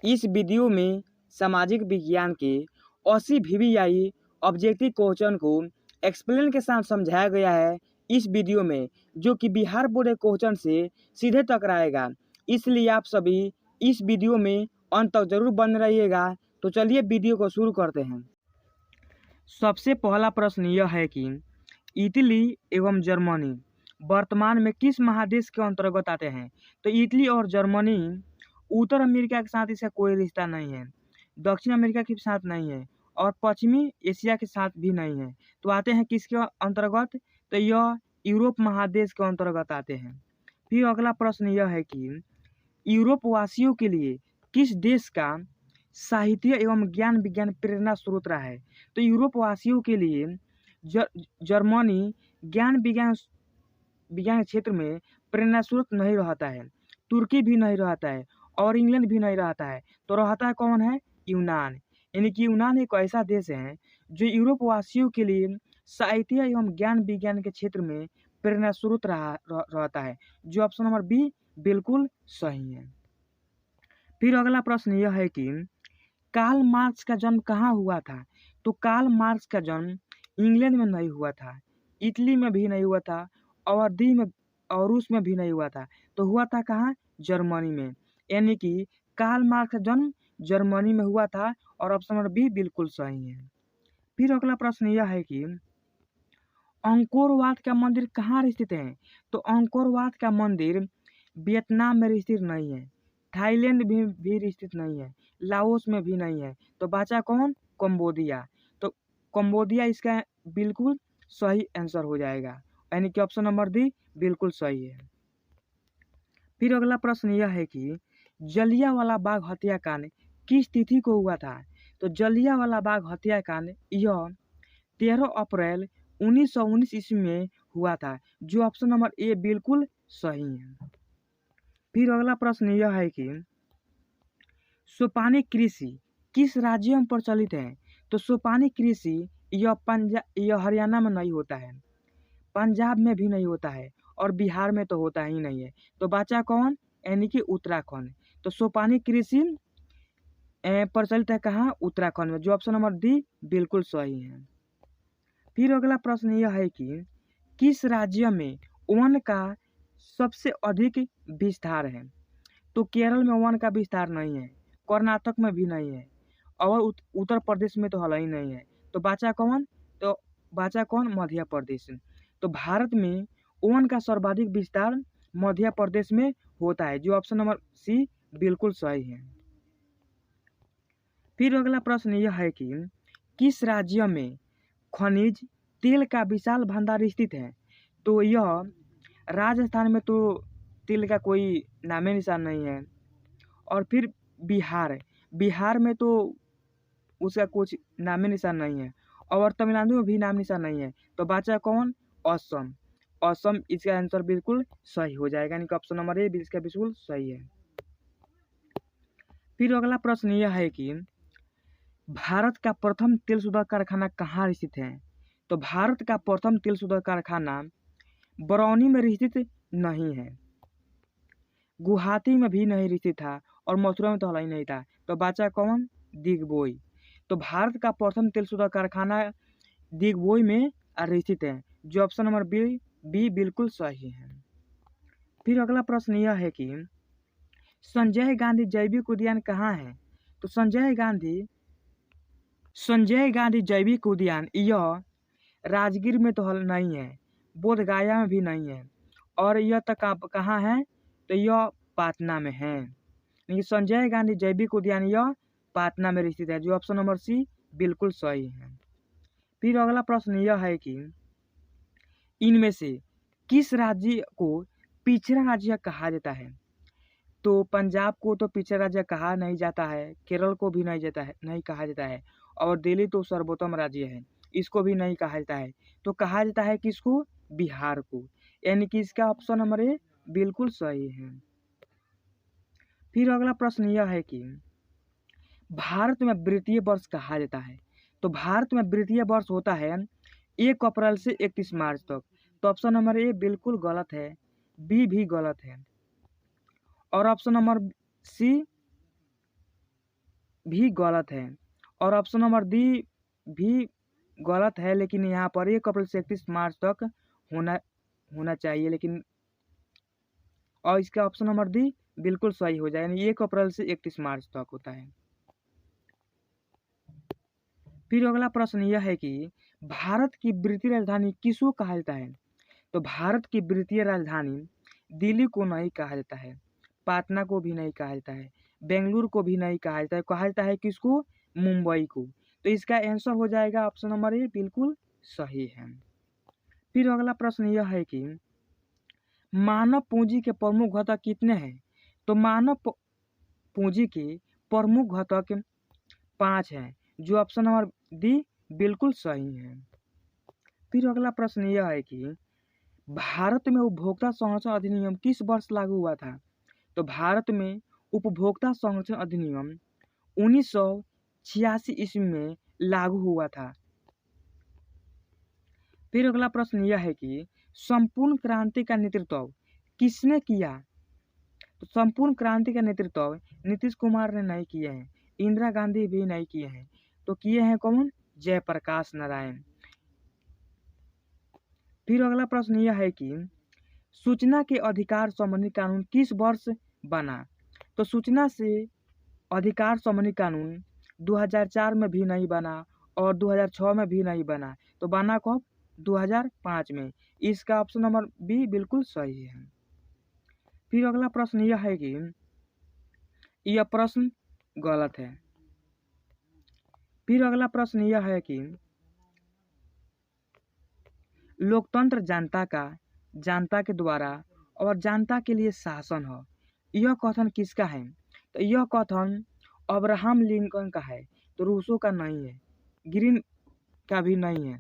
इस वीडियो में सामाजिक विज्ञान के 80 VVI ऑब्जेक्टिव क्वेश्चन को एक्सप्लेन के साथ समझाया गया है इस वीडियो में, जो कि बिहार बोर्ड क्वेश्चन से सीधे टकराएगा। इसलिए आप सभी इस वीडियो में अंत तक जरूर बने रहिएगा। तो चलिए वीडियो को शुरू करते हैं। सबसे पहला प्रश्न यह है कि इटली एवं जर्मनी वर्तमान में किस महादेश के अंतर्गत आते हैं। तो इटली और जर्मनी उत्तर अमेरिका के साथ इसका कोई रिश्ता नहीं है, दक्षिण अमेरिका के साथ नहीं है और पश्चिमी एशिया के साथ भी नहीं है। तो आते हैं किसके अंतर्गत, तो यह यूरोप महादेश के अंतर्गत आते हैं। फिर अगला प्रश्न यह है कि यूरोप वासियों के लिए किस देश का साहित्य एवं ज्ञान विज्ञान प्रेरणा स्रोत रहा है। तो यूरोप वासियों के लिए जर्मनी ज्ञान विज्ञान के क्षेत्र में प्रेरणा स्रोत नहीं रहता है, तुर्की भी नहीं रहता है और इंग्लैंड भी नहीं रहता है। तो रहता है कौन है, यूनान। यानी कि यूनान एक ऐसा देश है जो यूरोप वासियों के लिए साहित्य एवं ज्ञान विज्ञान के क्षेत्र में प्रेरणा स्रोत रहता है, जो ऑप्शन नंबर बी बिल्कुल सही है। फिर अगला प्रश्न यह है कि कार्ल मार्क्स का जन्म कहाँ हुआ था। तो कार्ल मार्क्स का जन्म इंग्लैंड में नहीं हुआ था, इटली में भी नहीं हुआ था और रूस में भी नहीं हुआ था। तो हुआ था कहाँ, जर्मनी में। यानी कि कार्ल मार्क्स का जन्म जर्मनी में हुआ था और ऑप्शन नंबर बी बिल्कुल सही है। फिर अगला प्रश्न यह है कि अंकोर वाट का मंदिर कहाँ स्थित है। तो अंकोर वाट का मंदिर वियतनाम में स्थित नहीं है, थाईलैंड भी स्थित नहीं है, लाओस में भी नहीं है। तो बचा कौन, कंबोडिया। तो कंबोडिया इसका बिल्कुल सही आंसर हो जाएगा, यानी कि ऑप्शन नंबर डी बिल्कुल सही है। फिर अगला प्रश्न यह है कि जलियांवाला बाग हत्याकांड किस तिथि को हुआ था। तो जलियांवाला बाग हत्याकांड यह 13 अप्रैल 1919 ईस्वी में हुआ था, जो ऑप्शन नंबर ए बिल्कुल सही है। फिर अगला प्रश्न यह है कि सोपानी कृषि किस राज्य में प्रचलित है। तो सोपानी कृषि यह हरियाणा में नहीं होता है, पंजाब में भी नहीं होता है और बिहार में तो होता ही नहीं है। तो बचा कौन, यानी कि उत्तराखंड। तो सोपानी कृषि प्रचलित है कहाँ, उत्तराखंड में, जो ऑप्शन नंबर डी बिल्कुल सही है। फिर अगला प्रश्न यह है कि किस राज्य में वन का सबसे अधिक विस्तार है। तो केरल में वन का विस्तार नहीं है, कर्नाटक में भी नहीं है और उत्तर प्रदेश में तो हल ही नहीं है। तो बचा कौन, तो बचा कौन, मध्य प्रदेश। तो भारत में वन का सर्वाधिक विस्तार मध्य प्रदेश में होता है, जो ऑप्शन नंबर सी बिल्कुल सही है। फिर अगला प्रश्न यह है कि किस राज्य में खनिज तेल का विशाल भंडार स्थित है। तो यह राजस्थान में तो तेल का कोई नामे निशान नहीं है और फिर बिहार में तो उसका कुछ नामे निशान नहीं है और तमिलनाडु में भी नाम निशान नहीं है। तो बचा कौन, असम इसका आंसर बिल्कुल सही हो जाएगा, यानी कि ऑप्शन नंबर ए इसका बिल्कुल सही है। फिर अगला प्रश्न यह है कि भारत का प्रथम तेल शोधक कारखाना कहाँ स्थित है। तो भारत का प्रथम तेल शोधक कारखाना बरौनी में स्थित नहीं है, गुवाहाटी में भी नहीं स्थित था और मथुरा में तो हल ही नहीं था। तो बचा कौन, दिग्बोई। तो भारत का प्रथम तेल शोधक कारखाना दिग्बोई में स्थित है, जो ऑप्शन नंबर बी बिल्कुल सही है। फिर अगला प्रश्न यह है कि संजय गांधी जैविक उद्यान कहाँ है। तो संजय गांधी जैविक उद्यान यह राजगीर में तो हल नहीं है, बोधगया में भी नहीं है और यह तक कहाँ है, तो यह पटना में है। लेकिन संजय गांधी जैविक उद्यान यह पटना में स्थित है, जो ऑप्शन नंबर सी बिल्कुल सही है। फिर अगला प्रश्न यह है कि इनमें से किस राज्य को पिछड़ा राज्य कहा जाता है। तो पंजाब को तो पिछड़ा राज्य कहा नहीं जाता है, केरल को भी नहीं कहा जाता है और दिल्ली तो सर्वोत्तम राज्य है, इसको भी नहीं कहा जाता है। तो कहा जाता है किसको, बिहार को, यानी कि इसका ऑप्शन नंबर ए बिल्कुल सही है। फिर अगला प्रश्न यह है कि भारत में वित्तीय वर्ष कहा जाता है। तो भारत में वित्तीय वर्ष होता है 1 अप्रैल से 31 मार्च तक। तो ऑप्शन नंबर ए बिल्कुल गलत है, बी भी गलत है और ऑप्शन नंबर सी भी गलत है और ऑप्शन नंबर डी भी गलत है, लेकिन यहाँ पर 1 अप्रैल से 31 मार्च तक होना होना चाहिए, लेकिन और इसका ऑप्शन नंबर डी बिल्कुल सही हो जाए, यानी 1 अप्रैल से 31 मार्च तक होता है। फिर अगला प्रश्न यह है कि भारत की वित्तीय राजधानी किसको कहा जाता है? तो भारत की वित्तीय राजधानी दिल्ली को नहीं कहा जाता है, पटना को भी नहीं कहा जाता है, बेंगलुरु को भी नहीं कहा जाता है किसको? मुंबई को। तो इसका आंसर हो जाएगा ऑप्शन नंबर ए बिल्कुल सही है। फिर अगला प्रश्न यह है कि मानव पूंजी के प्रमुख घटक कितने हैं? तो मानव पूंजी के प्रमुख घटक 5 हैं, जो ऑप्शन नंबर डी बिल्कुल सही है। फिर अगला प्रश्न यह है कि भारत में उपभोक्ता संरक्षण अधिनियम किस वर्ष लागू हुआ था? तो भारत में उपभोक्ता संरक्षण अधिनियम 1986 ईस्वी में लागू हुआ था। फिर अगला प्रश्न यह है कि संपूर्ण क्रांति का नेतृत्व किसने किया? तो संपूर्ण क्रांति का नेतृत्व नीतीश कुमार ने नहीं किए हैं, इंदिरा गांधी भी नहीं किए हैं, तो किए हैं कौन? जयप्रकाश नारायण। फिर अगला प्रश्न यह है कि सूचना के अधिकार संबंधी कानून किस वर्ष बना? तो सूचना से अधिकार संबंधी कानून 2004 में भी नहीं बना और 2006 में भी नहीं बना, तो बना कब? 2005 में। इसका ऑप्शन नंबर बी बिल्कुल सही है। फिर अगला प्रश्न यह है कि यह प्रश्न गलत है। फिर अगला प्रश्न यह है कि लोकतंत्र जनता के द्वारा और जनता के लिए शासन है, यह कथन किसका है? तो यह कथन अब्राहम लिंकन का है, तो रूसो का नहीं है, ग्रीन का भी नहीं है,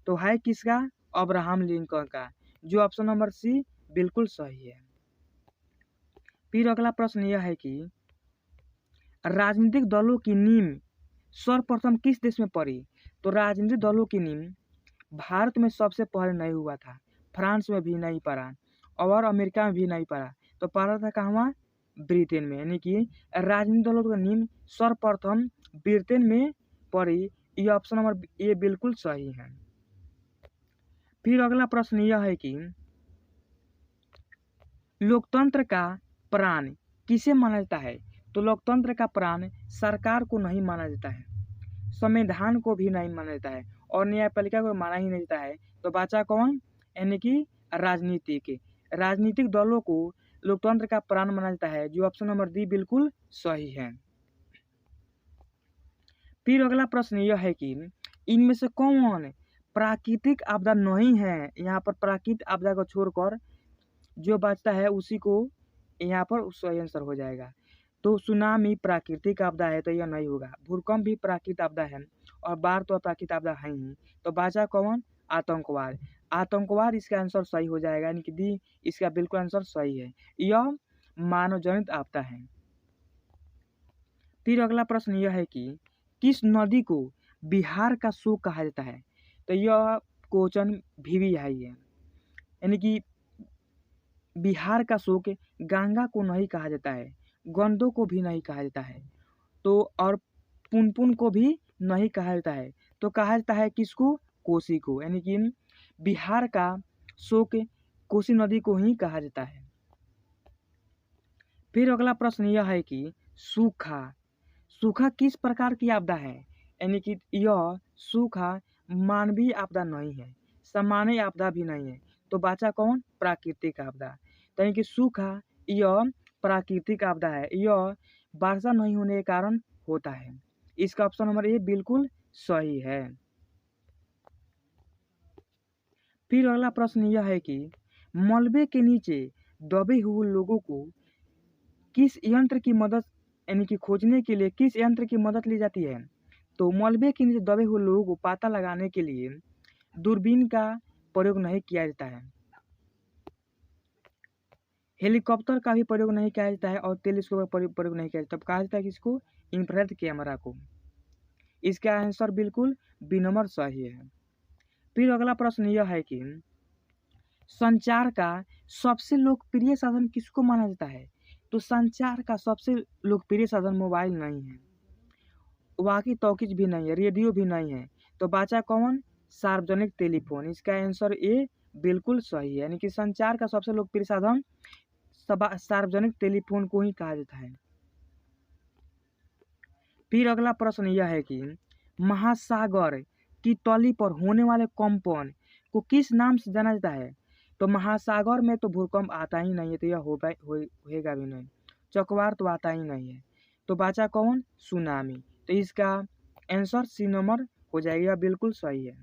तो है किसका? अब्राहम लिंकन का, जो ऑप्शन नंबर सी बिल्कुल सही है। फिर अगला प्रश्न यह है कि राजनीतिक दलों की नींव सर्वप्रथम किस देश में पड़ी? तो राजनीतिक दलों की नींव भारत में सबसे पहले नहीं हुआ था, फ्रांस में भी नहीं पड़ा और अमेरिका में भी नहीं पड़ा, तो पड़ा था कहाँ? ब्रिटेन में। यानी कि राजनीतिक दलों की नींव सर्वप्रथम ब्रिटेन में पड़ी, यह ऑप्शन नंबर ए बिल्कुल सही है। फिर अगला प्रश्न यह है कि लोकतंत्र का प्राण किसे माना जाता है? तो लोकतंत्र का प्राण सरकार को नहीं माना जाता है, संविधान को भी नहीं माना जाता है और न्यायपालिका को माना ही नहीं जाता है, तो बचा कौन? यानी कि राजनीतिक दलों को लोकतंत्र का प्राण माना जाता है, जो ऑप्शन नंबर डी बिल्कुल सही है। फिर अगला प्रश्न यह है कि इनमें से कौन प्राकृतिक आपदा नहीं है? यहाँ पर प्राकृतिक आपदा को छोड़कर जो बचता है उसी को यहाँ पर सही आंसर हो जाएगा। तो सुनामी प्राकृतिक आपदा है, तो यह नहीं होगा। भूकंप भी प्राकृतिक आपदा है और बाढ़ तो प्राकृतिक आपदा है ही, तो बचा कौन? आतंकवाद। आतंकवाद इसका आंसर सही हो जाएगा, यानी कि डी इसका बिल्कुल आंसर सही है, यह मानव जनित आपदा है। फिर अगला प्रश्न यह है कि किस नदी को बिहार का शोक कहा जाता है? तो यह क्वेश्चन भी आई है, यानी कि बिहार का शोक गंगा को नहीं कहा जाता है, गंडों को भी नहीं कहा जाता है, तो और पुनपुन को भी नहीं कहा जाता है, तो कहा जाता है किसको? कोसी को। यानी कि बिहार का शोक कोसी नदी को ही कहा जाता है। फिर अगला प्रश्न यह है कि सूखा किस प्रकार की आपदा है? यानी कि यह सूखा मानवीय आपदा नहीं है, सामान्य आपदा भी नहीं है, तो बचा कौन? प्राकृतिक आपदा। तो यानी कि सूखा यह प्राकृतिक आपदा है, यह वर्षा नहीं होने के कारण होता है, इसका ऑप्शन नंबर ए बिल्कुल सही है। फिर अगला प्रश्न यह है कि मलबे के नीचे दबे हुए लोगों को किस यंत्र की मदद यानी कि खोजने के लिए किस यंत्र की मदद ली जाती है? तो मलबे के नीचे दबे हुए लोगों को पता लगाने के लिए दूरबीन का प्रयोग नहीं किया जाता है, हेलीकॉप्टर का भी प्रयोग नहीं किया जाता है और टेलीस्कोप का प्रयोग नहीं किया जाता, तब कहा जाता है किसको? इंफ्रारेड कैमरा को। इसका आंसर बिल्कुल बी नंबर सही है। फिर अगला प्रश्न यह है कि संचार का सबसे लोकप्रिय साधन किसको माना जाता है? तो संचार का सबसे लोकप्रिय साधन मोबाइल नहीं है, वाकी टॉकीज भी नहीं है, रेडियो भी नहीं है। तो बचा कौन? सार्वजनिक टेलीफोन। इसका आंसर ए बिल्कुल सही है, यानी कि संचार का सबसे लोकप्रिय साधन सार्वजनिक टेलीफोन को ही कहा जाता है। फिर अगला प्रश्न यह है कि महासागर की तली पर होने वाले कंपन को किस नाम से जाना जाता है? तो महासागर में तो भूकंप आता ही नहीं है, तो यह होएगा भी नहीं। चक्रवात तो आता ही नहीं है। तो बचा कौन? सुनामी। तो इसका आंसर सी नंबर हो जाएगा, बिल्कुल सही है।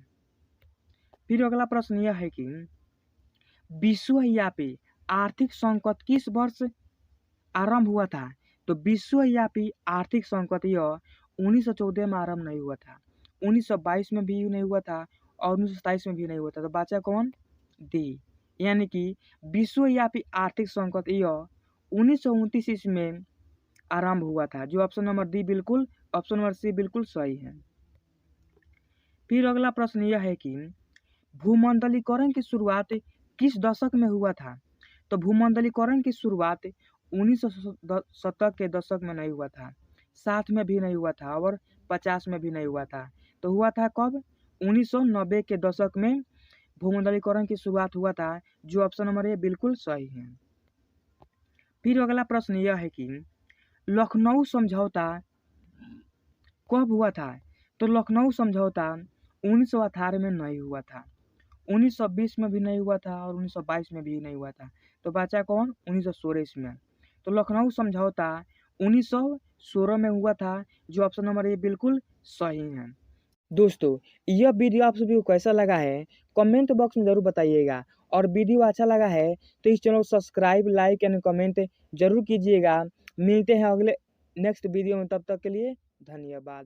फिर अगला प्रश्न यह है कि विश्वव्यापी आर्थिक संकट किस वर्ष आरंभ हुआ था? तो विश्वव्यापी आर्थिक संकट यह 1914 में आरंभ नहीं हुआ था, 1922 में भी नहीं हुआ था और 1927 में भी नहीं हुआ था। तो बचा कौन? डी, यानी कि विश्वव्यापी आर्थिक संकट यह 1929 ईस्वी में आरंभ हुआ था, जो ऑप्शन नंबर डी बिल्कुल, ऑप्शन नंबर सी बिल्कुल सही है। फिर अगला प्रश्न यह है कि भूमंडलीकरण की शुरुआत किस दशक में हुआ था? तो भूमंडलीकरण की शुरुआत 1970 के दशक में नहीं हुआ था, 60 में भी नहीं हुआ था और 50 में भी नहीं हुआ था। तो हुआ था कब? 1990 के दशक में भूमंडलीकरण की शुरुआत हुआ था, जो ऑप्शन नंबर ए बिल्कुल सही है। फिर अगला प्रश्न यह है कि लखनऊ समझौता कब हुआ था? तो लखनऊ समझौता 1918 में नहीं हुआ था, 1920 में भी नहीं हुआ था और 1922 में भी नहीं हुआ था। तो बचा कौन? 1916 में। तो लखनऊ समझौता 1916 में हुआ था, जो ऑप्शन नंबर ए बिल्कुल सही है। दोस्तों, यह वीडियो आप सभी को कैसा लगा है कमेंट बॉक्स में जरूर बताइएगा, और वीडियो अच्छा लगा है तो इस चैनल को सब्सक्राइब, लाइक एंड कमेंट जरूर कीजिएगा। मिलते हैं अगले नेक्स्ट वीडियो में, तब तक के लिए धन्यवाद।